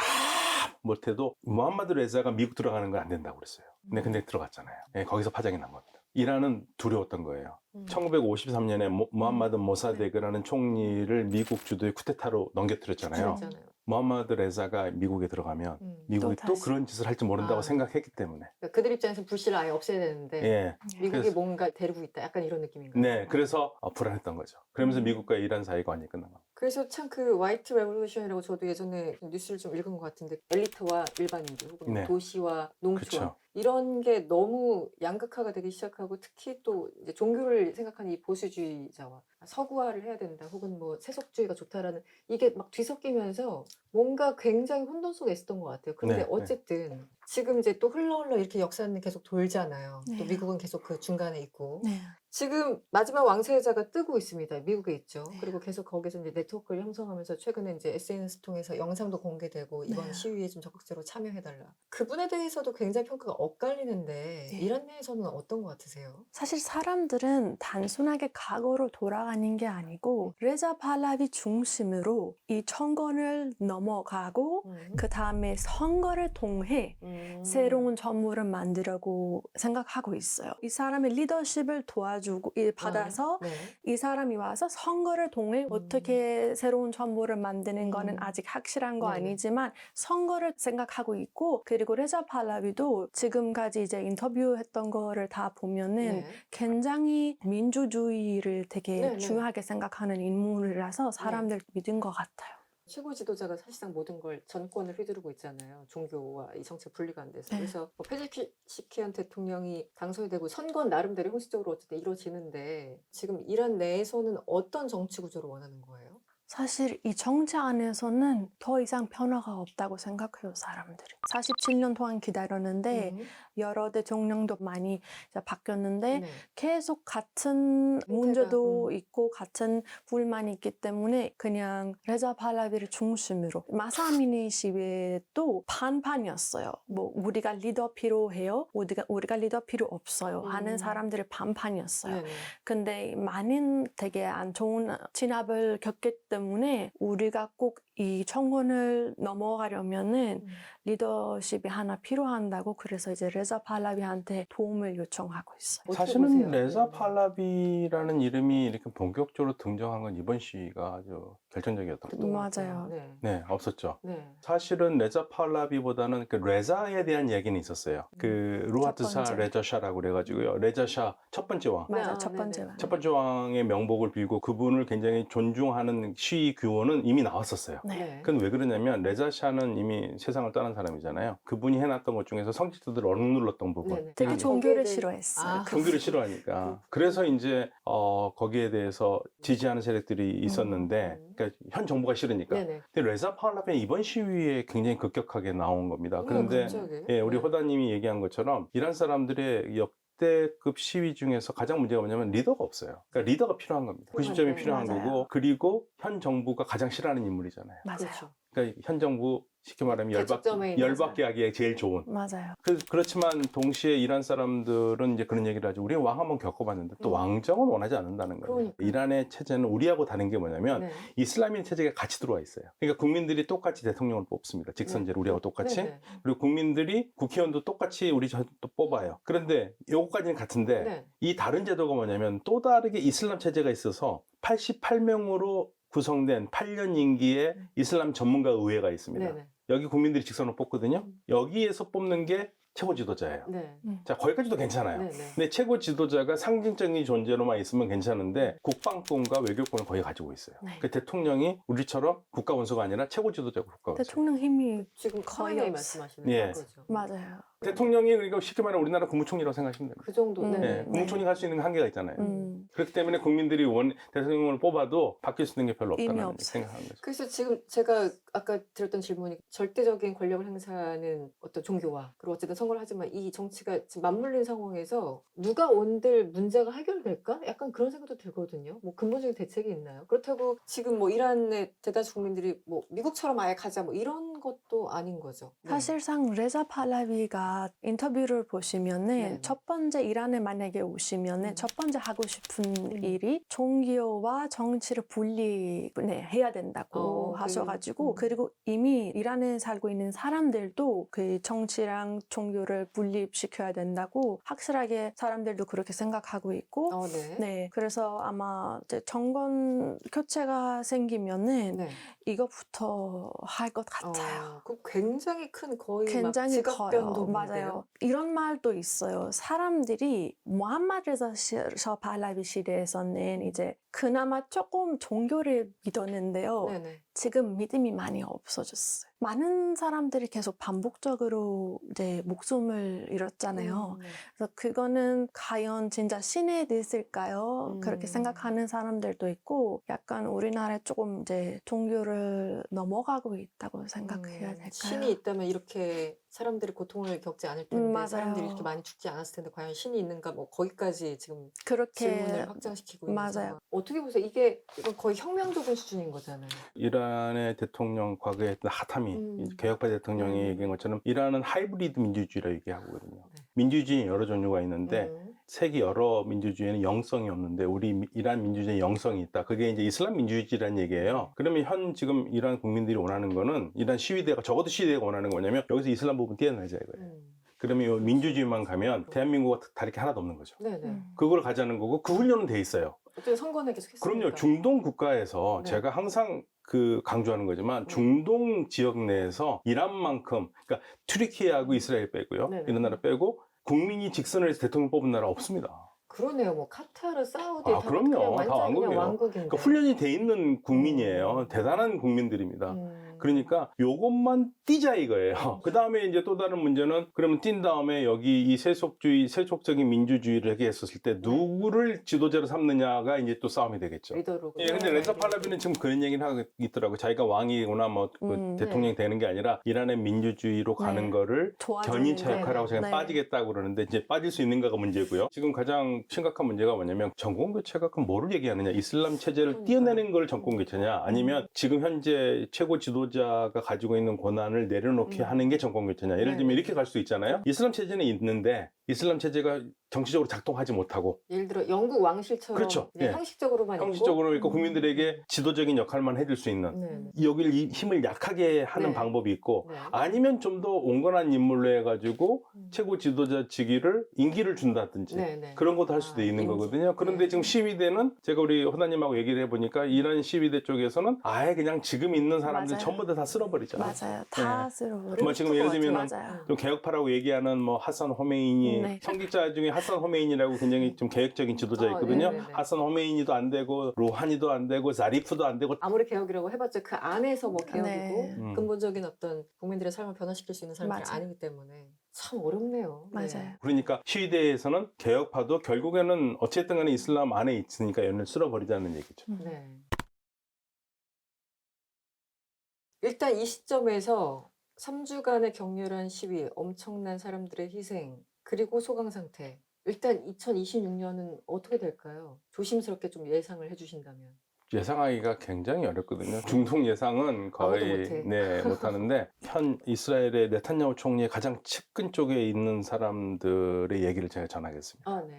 못해도 무함마드 레자가 미국 들어가는 건 안 된다고 그랬어요. 근데 들어갔잖아요. 예, 거기서 파장이 난 겁니다. 이란은 두려웠던 거예요. 1953년에 무함마드 모사데그라는 총리를 미국 주도의 쿠데타로 넘겨뜨렸잖아요. 그랬잖아요. 무함마드 레자가 미국에 들어가면 미국이 또 또 다시. 그런 짓을 할지 모른다고 아. 생각했기 때문에. 그러니까 그들 입장에서 불씨를 아예 없애야 되는데 예. 미국이 그래서- 뭔가 데리고 있다. 약간 이런 느낌인가요? 네, 그래서 불안했던 거죠. 그러면서 음. 미국과 이란 사이가 완전히 끝난 겁니다. 그래서 참 그 화이트 레볼루션이라고 저도 예전에 뉴스를 좀 읽은 것 같은데 엘리트와 일반인들 혹은 네. 도시와 농촌 그쵸. 이런 게 너무 양극화가 되기 시작하고 특히 또 이제 종교를 생각하는 이 보수주의자와 서구화를 해야 된다 혹은 뭐 세속주의가 좋다라는 이게 막 뒤섞이면서 뭔가 굉장히 혼돈 속에 있었던 것 같아요. 그런데 네, 어쨌든 지금 이제 또 흘러 이렇게 역사는 계속 돌잖아요. 또 네. 미국은 계속 그 중간에 있고 네. 지금 마지막 왕세자가 뜨고 있습니다. 미국에 있죠. 네. 그리고 계속 거기서 이제 네트워크를 형성하면서 최근에 이제 SNS 통해서 영상도 공개되고 이번 네. 시위에 좀 적극적으로 참여해달라. 그분에 대해서도 굉장히 평가가 엇갈리는데 네. 이란 내에서는 어떤 것 같으세요? 사실 사람들은 단순하게 과거로 돌아가는 게 아니고 레자 팔라비 중심으로 이 정권을 넘어가고 그 다음에 선거를 통해 새로운 정부를 만들려고 생각하고 있어요. 이 사람의 리더십을 도와주고 받아서 네. 이 사람이 와서 선거를 통해 어떻게 새로운 정부를 만드는 거는 아직 확실한 거 네네. 아니지만 선거를 생각하고 있고 그리고 레자 팔라비도 지금까지 이제 인터뷰했던 거를 다 보면은 네. 굉장히 민주주의를 되게 네네. 중요하게 생각하는 인물이라서 사람들 믿은 것 같아요. 최고 지도자가 사실상 모든 걸 전권을 휘두르고 있잖아요. 종교와 이 정책 분리가 안 돼서. 네. 그래서 뭐 페제시키안 대통령이 당선이 되고 선거는 나름대로 형식적으로 어쨌든 이루어지는데 지금 이란 내에서는 어떤 정치 구조를 원하는 거예요? 사실 이 정치 안에서는 더 이상 변화가 없다고 생각해요, 사람들이. 47년 동안 기다렸는데 여러 대통령도 많이 이제 바뀌었는데 네. 계속 같은 문제도 있고 같은 불만이 있기 때문에 그냥 레자 팔라비를 중심으로 마사미니 시위도 반반이었어요. 뭐 우리가 리더 필요해요? 우리가 리더 필요 없어요. 하는 사람들이 반반이었어요. 네네. 근데 많은 되게 안 좋은 진압을 겪기 때문에 우리가 꼭 이 정권을 넘어가려면은 리더십이 하나 필요한다고 그래서 이제 레자 팔라비한테 도움을 요청하고 있어요. 어떻게 사실은 보세요? 레자 네. 팔라비라는 이름이 이렇게 본격적으로 등장한 건 이번 시위가 아주 결정적이었던 것 같아요. 맞아요. 네. 네, 없었죠. 네. 사실은 레자 팔라비보다는 그 레자에 대한 얘기는 있었어요. 그 루하트 첫 샤 번째. 레자 샤라고 그래가지고요. 레자 샤 첫 번째 왕. 맞아, 아, 첫 번째 네네. 말. 첫 번째 왕의 명복을 빌고 그분을 굉장히 존중하는 시위 규어는 이미 나왔었어요. 네. 그건 왜 그러냐면 레자 샤는 이미 세상을 떠난 사람이잖아요. 그분이 해놨던 것 중에서 성직자들을 억눌렀던 부분. 네네. 되게 아, 종교를 거기에 대해- 싫어했어요. 아, 종교를 싫어하니까. 그래서 이제 거기에 대해서 지지하는 세력들이 있었는데, 그러니까 현 정부가 싫으니까. 네네. 근데 레자 팔라비는 이번 시위에 굉장히 급격하게 나온 겁니다. 그런데 갑자기? 예, 우리 네. 호다님이 얘기한 것처럼 이란 사람들의 역대급 시위 중에서 가장 문제가 뭐냐면 리더가 없어요. 그러니까 리더가 필요한 겁니다. 90점이 필요한 맞아요. 거고, 그리고 현 정부가 가장 싫어하는 인물이잖아요. 맞아요. 그렇죠. 그러니까 현 정부 쉽게 말하면 대척점에 있는 열받게 하기에 제일 좋은. 맞아요. 그렇지만 동시에 이란 사람들은 이제 그런 얘기를 하죠. 우리 왕 한번 겪어봤는데 또 왕정은 원하지 않는다는 거예요. 그러니까. 이란의 체제는 우리하고 다른 게 뭐냐면 네. 이슬람인 체제가 같이 들어와 있어요. 그러니까 국민들이 똑같이 대통령을 뽑습니다. 직선제로 우리하고 똑같이. 네, 네. 그리고 국민들이 국회의원도 똑같이 우리 저도 뽑아요. 그런데 요거까지는 같은데 네. 이 다른 제도가 뭐냐면 또 다르게 이슬람 체제가 있어서 88명으로 구성된 8년 임기의 이슬람 전문가 의회가 있습니다. 네, 네. 여기 국민들이 직선으로 뽑거든요. 여기에서 뽑는 게 최고 지도자예요. 네. 자, 거기까지도 괜찮아요. 네, 네. 근데 최고 지도자가 상징적인 존재로만 있으면 괜찮은데 국방권과 외교권을 거의 가지고 있어요. 네. 그 대통령이 우리처럼 국가 원수가 아니라 최고 지도자고 국가 원수. 대통령 힘이 지금 거의 거의 없어요. 말씀하시는 예. 거죠. 맞아요. 대통령이 그러니까 쉽게 말하면 우리나라 국무총리라고 생각하시면 됩니다. 그 정도. 네. 네, 국무총리가 할 수 있는 한계가 있잖아요. 그렇기 때문에 국민들이 대통령을 뽑아도 바뀔 수 있는 게 별로 의미 없다는 없어요. 생각하는 거죠. 그래서 지금 제가 아까 드렸던 질문이 절대적인 권력을 행사하는 어떤 종교와 그리고 어쨌든 선거를 하지만 이 정치가 지금 맞물린 상황에서 누가 온들 문제가 해결될까? 약간 그런 생각도 들거든요. 뭐 근본적인 대책이 있나요? 그렇다고 지금 뭐 이란의 대다수 국민들이 뭐 미국처럼 아예 가자 뭐 이런 것도 아닌 거죠. 네. 사실상 레자 팔라비가 인터뷰를 보시면은 네. 첫 번째 이란에 만약에 오시면은 첫 번째 하고 싶은 일이 종교와 정치를 분리해야 된다고 하셔가지고 그리고 이미 이란에 살고 있는 사람들도 그 정치랑 종교를 분립시켜야 된다고 확실하게 사람들도 그렇게 생각하고 있고 네. 네, 그래서 아마 이제 정권 교체가 생기면은 네. 이거부터 할 것 같아요. 그 굉장히 큰 거의 굉장히 막 직업 커요. 변동인데요. 맞아요. 이런 말도 있어요. 사람들이 모함마드 레자 팔라비 시대에서는 이제 그나마 조금 종교를 믿었는데요. 네네. 지금 믿음이 많이 없어졌어요. 많은 사람들이 계속 반복적으로 이제 목숨을 잃었잖아요. 그래서 그거는 과연 진짜 신의 뜻일까요? 그렇게 생각하는 사람들도 있고 약간 우리나라에 조금 이제 종교를 넘어가고 있다고 생각해야 될까요? 신이 있다면 이렇게 사람들이 고통을 겪지 않을 텐데 맞아요. 사람들이 이렇게 많이 죽지 않았을 텐데 과연 신이 있는가 뭐 거기까지 지금 그렇게 질문을 확장시키고 있는 맞아요. 상황. 어떻게 보세요? 이건 거의 혁명적인 수준인 거잖아요. 이란의 대통령 과거에 했던 핫함이 개혁파 대통령이 얘기한 것처럼 이란은 하이브리드 민주주의라고 얘기하거든요. 네. 민주주의는 여러 종류가 있는데 세계 여러 민주주의에는 영성이 없는데 우리 이란 민주주의에 영성이 있다. 그게 이제 이슬람 민주주의라는 얘기예요. 그러면 지금 이란 국민들이 원하는 거는 이란 시위대가 적어도 시위대가 원하는 거 뭐냐면 여기서 이슬람 부분 떼어내자 이거예요. 그러면 이 민주주의만 가면 대한민국과 다를 게 하나도 없는 거죠. 네네. 그걸 가자는 거고 그 훈련은 돼 있어요. 어쨌든 선거는 계속 했으니까. 그럼요. 중동 국가에서 네. 제가 항상 강조하는 거지만 중동 지역 내에서 이란만큼 그러니까 튀르키예하고 이스라엘 빼고요. 네네. 이런 나라 빼고 국민이 직선을 해서 대통령 뽑은 나라 없습니다. 그러네요. 뭐 카타르, 사우디 다 그럼요. 그냥 다 완전 왕국이에요. 그냥 왕국인데. 그러니까 훈련이 돼 있는 국민이에요. 대단한 국민들입니다. 그러니까 요것만 띄자 이거예요. 그 다음에 이제 또 다른 문제는 그러면 띈 다음에 여기 이 세속적인 민주주의를 하게 했었을 때 누구를 지도자로 삼느냐가 이제 또 싸움이 되겠죠. 리더로. 예, 근데 레자 팔라비는 지금 그런 얘기를 하고 있더라고요. 자기가 왕이거나 뭐 대통령이 되는 게 아니라 이란의 민주주의로 가는 네. 거를 도와주는 견인차 역할하고 네. 제가 네. 빠지겠다고 그러는데 이제 빠질 수 있는가가 문제고요. 지금 가장 심각한 문제가 뭐냐면 정권 교체가 그럼 뭐를 얘기하느냐? 이슬람 체제를 띄어내는 걸 정권 교체냐? 아니면 지금 현재 최고 지도자가 가지고 있는 권한을 내려놓게 하는 게 정권 교체냐? 예를 들면 네. 이렇게 갈 수 있잖아요. 이슬람 체제는 있는데 이슬람 체제가 정치적으로 작동하지 못하고 예를 들어 영국 왕실처럼 그렇죠. 그냥 예. 형식적으로만 형식적으로 있고 국민들에게 지도적인 역할만 해줄 수 있는 네. 여기를 힘을 약하게 하는 네. 방법이 있고 네. 아니면 좀 더 온건한 인물로 해가지고 최고 지도자 직위를 임기를 준다든지 네, 네. 그런 것도 할 수도 있는 임기. 거거든요. 그런데 네. 지금 시위대는 제가 우리 호다님하고 얘기를 해보니까 이란 시위대 쪽에서는 아예 그냥 지금 있는 사람들 맞아요. 전부 다 쓸어버리자. 맞아요. 다 네. 쓸어버리고. 뭐 지금 예를 들면은 맞아요. 좀 개혁파라고 얘기하는 뭐 하산 호메이니 네. 성직자 중에 하산 호메이니라고 굉장히 좀 개혁적인 지도자 있거든요. 네네네. 하산 호메이니도 안 되고 로하니도 안 되고 자리프도 안 되고 아무리 개혁이라고 해봤자 그 안에서 뭐 개혁이고 네. 근본적인 어떤 국민들의 삶을 변화시킬 수 있는 사람들이 맞아요. 아니기 때문에 참 어렵네요. 네. 맞아요. 그러니까 시위대에서는 개혁파도 결국에는 어쨌든 간에 이슬람 안에 있으니까 얘를 쓸어버리자는 얘기죠. 네. 일단 이 시점에서 3주간의 격렬한 시위, 엄청난 사람들의 희생, 그리고 소강 상태. 일단 2026년은 어떻게 될까요? 조심스럽게 좀 예상을 해주신다면. 예상하기가 굉장히 어렵거든요. 중동 예상은 거의 못해. 못하는데 현 이스라엘의 네탄야후 총리의 가장 측근 쪽에 있는 사람들의 얘기를 제가 전하겠습니다. 아, 네.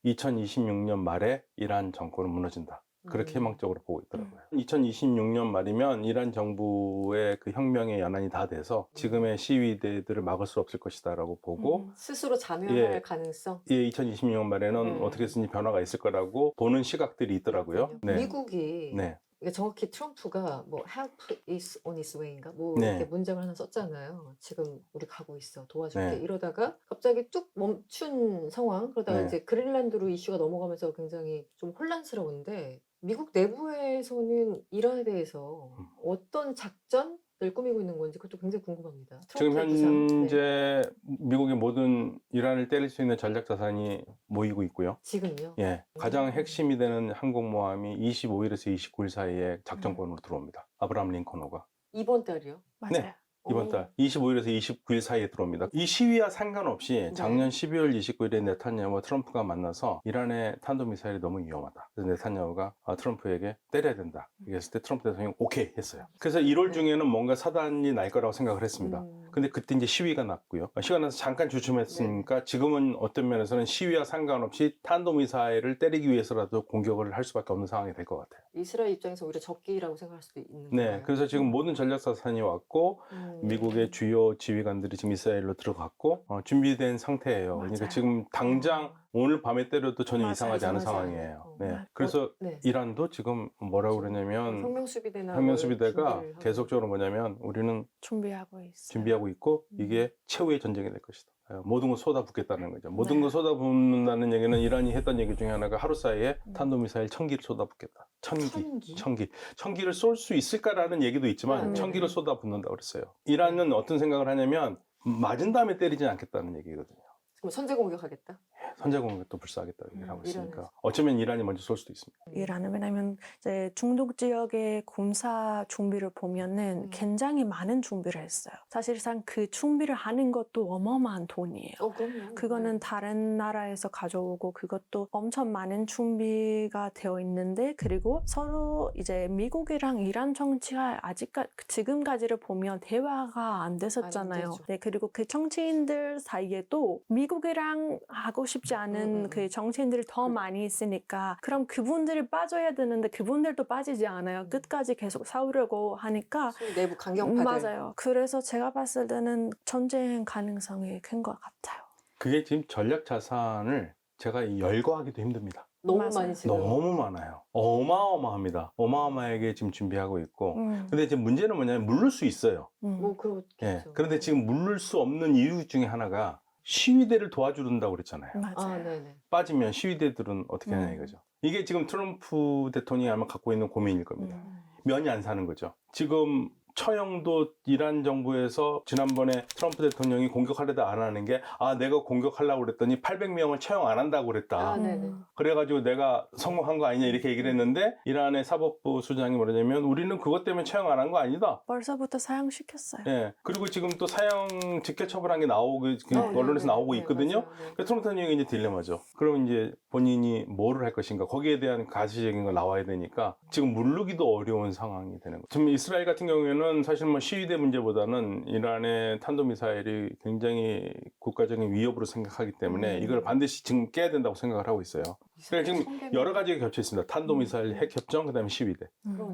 2026년 말에 이란 정권은 무너진다. 그렇게 희망적으로 보고 있더라고요. 2026년 말이면 이란 정부의 그 혁명의 연한이 다 돼서 지금의 시위대들을 막을 수 없을 것이다라고 보고 스스로 자멸할 예. 가능성. 2026년 말에는 어떻게든지 변화가 있을 거라고 보는 시각들이 있더라고요. 미국이 네. 그러니까 정확히 트럼프가 뭐 help is on its way인가 뭐 네. 이렇게 문장을 하나 썼잖아요. 지금 우리 가고 있어 도와줄게 네. 이러다가 갑자기 뚝 멈춘 상황. 그러다가 네. 이제 그린란드로 이슈가 넘어가면서 굉장히 좀 혼란스러운데 미국 내부에서는 이란에 대해서 어떤 작전을 꾸미고 있는 건지 그것도 굉장히 궁금합니다. 지금 트럼프의 부상. 네. 현재 미국의 모든 이란을 때릴 수 있는 전략 자산이 모이고 있고요. 지금요. 예, 가장 핵심이 되는 항공모함이 25일에서 29일 사이에 작전권으로 들어옵니다. 아브라함 링컨호가 이번 달이요. 맞아요. 이번 달 25일에서 29일 사이에 들어옵니다. 이 시위와 상관없이 작년 12월 29일에 네탄야후와 트럼프가 만나서 이란의 탄도미사일이 너무 위험하다. 그래서 네탄야후가 트럼프에게 때려야 된다. 그랬을 때 트럼프 대통령이 오케이 했어요. 그래서 1월 중에는 뭔가 사단이 날 거라고 생각을 했습니다. 근데 그때 이제 시위가 났고요. 시위가 나서 잠깐 주춤했으니까 지금은 어떤 면에서는 시위와 상관없이 탄도미사일을 때리기 위해서라도 공격을 할 수밖에 없는 상황이 될 것 같아요. 이스라엘 입장에서 오히려 적기라고 생각할 수도 있는 네, 건가요? 그래서 지금 모든 전략 자산이 왔고 미국의 주요 지휘관들이 지금 이스라엘로 들어갔고 준비된 상태예요. 그러니까 맞아요. 지금 당장 오늘 밤에 때려도 전혀 맞아요, 이상하지 않은 맞아요. 상황이에요. 네. 네. 그래서 네. 이란도 지금 뭐라고 그러냐면 혁명수비대나 혁명수비대가 준비를 하고 계속적으로 뭐냐면 우리는 준비하고 있어요. 준비하고 있고 이게 최후의 전쟁이 될 것이다. 모든 걸 쏟아붓겠다는 거죠. 모든 걸 쏟아붓는다는 얘기는 이란이 했던 얘기 중에 하나가 하루 사이에 탄도미사일 1000기를 쏟아붓겠다. 1000기를 쏠 수 있을까라는 얘기도 있지만 1000기를 쏟아붓는다고 그랬어요. 이란은 어떤 생각을 하냐면 맞은 다음에 때리진 않겠다는 얘기거든요. 그럼 선제 공격하겠다. 선제 공격도 불사하겠다고 얘기를 하고 있으니까 이란에서. 어쩌면 이란이 먼저 쏠 수도 있습니다. 이란은 왜냐면 이제 중동 지역의 군사 준비를 보면은 굉장히 많은 준비를 했어요. 사실상 그 준비를 하는 것도 어마어마한 돈이에요. 그럼요. 그거는 다른 나라에서 가져오고 그것도 엄청 많은 준비가 되어 있는데 그리고 서로 이제 미국이랑 이란 정치가 아직까지 지금까지를 보면 대화가 안 됐었잖아요. 안 되죠. 네, 그리고 그 정치인들 사이에도 미국이랑 하고 싶지 않은 그 정치인들이 더 많이 있으니까 그럼 그분들이 빠져야 되는데 그분들도 빠지지 않아요. 끝까지 계속 싸우려고 하니까 소위 내부 강경파들. 맞아요. 그래서 제가 봤을 때는 전쟁 가능성이 큰 것 같아요. 그게 지금 전략 자산을 제가 열거하기도 힘듭니다. 너무 맞아요. 많이 지금. 너무 많아요. 어마어마합니다. 어마어마하게 지금 준비하고 있고 근데 이제 문제는 뭐냐면 물를 수 있어요. 뭐 그렇죠. 예. 그런데 지금 물를 수 없는 이유 중에 하나가 시위대를 도와준다고 그랬잖아요. 맞아요. 네네. 빠지면 시위대들은 어떻게 하냐 이거죠. 이게 지금 트럼프 대통령이 아마 갖고 있는 고민일 겁니다. 면이 안 사는 거죠. 지금 처형도 이란 정부에서 지난번에 트럼프 대통령이 공격하려다 안 하는 게 내가 공격하려고 그랬더니 800명을 처형 안 한다고 그랬다. 네네. 그래가지고 내가 성공한 거 아니냐 이렇게 얘기를 했는데 이란의 사법부 수장이 뭐냐면 우리는 그것 때문에 처형 안 한 거 아니다. 벌써부터 사용시켰어요. 예. 그리고 지금 또 사형 직계 처벌한 게 나오고 언론에서 나오고 있거든요. 맞아요. 네. 그래서 트럼프 대통령이 이제 딜레마죠. 그럼 이제 본인이 뭐를 할 것인가 거기에 대한 가시적인 거 나와야 되니까 지금 물르기도 어려운 상황이 되는 거죠. 지금 이스라엘 같은 경우에는 사실 뭐 시위대 문제보다는 이란의 탄도미사일이 굉장히 국가적인 위협으로 생각하기 때문에 이걸 반드시 지금 깨야 된다고 생각을 하고 있어요. 그러니까 지금 여러 가지가 겹쳐 있습니다. 탄도미사일 핵협정, 그다음에 시위대.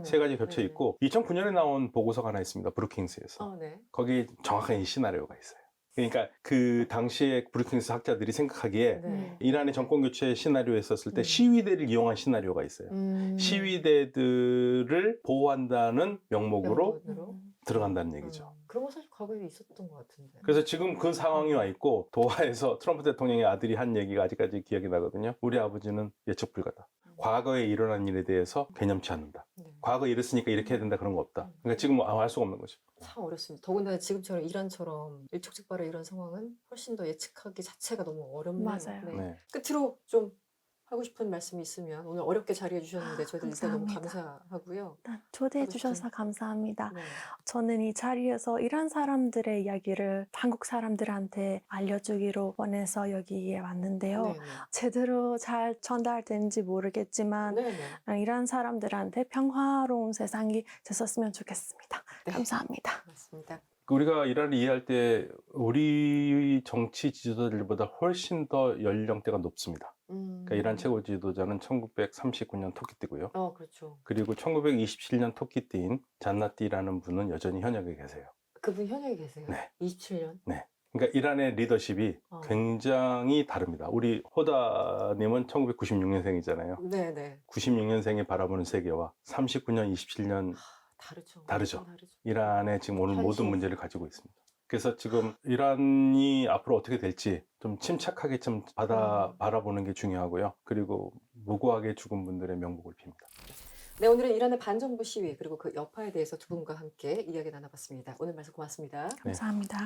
세 가지 겹쳐 있고 2009년에 나온 보고서가 하나 있습니다. 브루킹스에서. 네. 거기 정확한 이 시나리오가 있어요. 그러니까 그 당시에 브루킹스 학자들이 생각하기에 네. 이란의 정권 교체 시나리오에 있었을 때 시위대를 이용한 시나리오가 있어요. 시위대들을 보호한다는 명목으로 들어간다는 얘기죠. 그런 거 사실 과거에 있었던 것 같은데. 그래서 지금 그 상황이 와 있고 도하에서 트럼프 대통령의 아들이 한 얘기가 아직까지 기억이 나거든요. 우리 아버지는 예측 불가다. 과거에 일어난 일에 대해서 개념치 않는다. 과거에 이랬으니까 이렇게 해야 된다 그런 거 없다. 그러니까 지금 알 수가 없는 거죠. 참 어렵습니다. 더군다나 지금처럼 이란처럼 일촉즉발의 이런 상황은 훨씬 더 예측하기 자체가 너무 어렵네요. 맞아요. 네. 끝으로 좀 하고 싶은 말씀이 있으면 오늘 어렵게 자리해 주셨는데 저희들 일단 너무 감사합니다. 감사하고요. 일단 초대해 하고 싶은- 주셔서 감사합니다. 네. 저는 이 자리에서 이란 사람들의 이야기를 한국 사람들한테 알려주기로 원해서 여기에 왔는데요. 네, 네. 제대로 잘 전달된지 모르겠지만 네, 네. 이란 사람들한테 평화로운 세상이 됐었으면 좋겠습니다. 네. 감사합니다. 맞습니다. 우리가 이란을 이해할 때 우리 정치 지도자들보다 훨씬 더 연령대가 높습니다. 그러니까 이란 최고 지도자는 1939년 토끼띠고요. 그렇죠. 그리고 1927년 토끼띠인 잔나띠라는 분은 여전히 현역에 계세요. 그분 현역에 계세요. 네. 27년. 그러니까 이란의 리더십이 굉장히 다릅니다. 우리 호다님은 1996년생이잖아요. 네, 네. 96년생이 바라보는 세계와 39년, 27년 다르죠. 다르죠. 완전 다르죠. 이란의 지금 오늘 모든 현실. 문제를 가지고 있습니다. 그래서 지금 이란이 앞으로 어떻게 될지 좀 침착하게 좀 바라보는 게 중요하고요. 그리고 무고하게 죽은 분들의 명복을 빕니다. 네, 오늘은 이란의 반정부 시위 그리고 그 여파에 대해서 두 분과 함께 이야기 나눠봤습니다. 오늘 말씀 고맙습니다. 감사합니다.